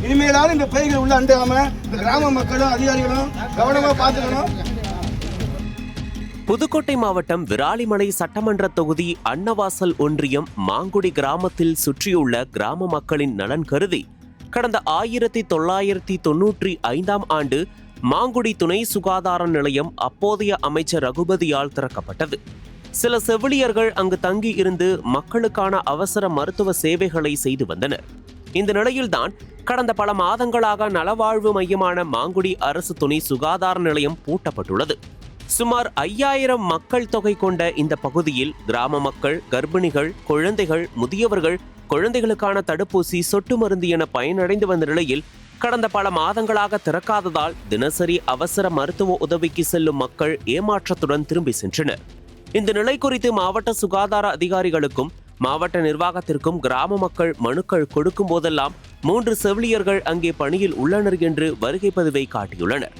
இனிமேலாவது இந்த பேய்கள் உள்ள அண்டாம இந்த கிராம மக்களும் அதிகாரிகளும் கவனமா பார்த்துக்கணும். புதுக்கோட்டை மாவட்டம் விராலிமலை சட்டமன்ற தொகுதி அன்னவாசல் ஒன்றியம் மாங்குடி கிராமத்தில் சுற்றியுள்ள கிராம மக்களின் நலன் கருதி கடந்த 1995 ஆண்டு மாங்குடி துணை சுகாதார நிலையம் அப்போதைய அமைச்சர் ரகுபதியால் திறக்கப்பட்டது. சில செவிலியர்கள் அங்கு தங்கி இருந்து மக்களுக்கான அவசர மருத்துவ சேவைகளை செய்து வந்தனர். இந்த நிலையில்தான் கடந்த பல மாதங்களாக நலவாழ்வு மையமான மாங்குடி அரசு துணை சுகாதார நிலையம் பூட்டப்பட்டுள்ளது. சுமார் 5000 மக்கள் தொகை கொண்ட இந்த பகுதியில் கிராம மக்கள், கர்ப்பிணிகள், குழந்தைகள், முதியவர்கள், குழந்தைகளுக்கான தடுப்பூசி, சொட்டு மருந்து என பயனடைந்து வந்த நிலையில் கடந்த பல மாதங்களாக திறக்காததால் தினசரி அவசர மருத்துவ உதவிக்கு செல்லும் மக்கள் ஏமாற்றத்துடன் திரும்பி சென்றனர். இந்த நிலை குறித்து மாவட்ட சுகாதார அதிகாரிகளுக்கும் மாவட்ட நிர்வாகத்திற்கும் கிராம மக்கள் மனுக்கள் கொடுக்கும் போதெல்லாம் 3 செவிலியர்கள் அங்கே பணியில் உள்ளனர் என்று வருகை பதிவை காட்டியுள்ளனர்.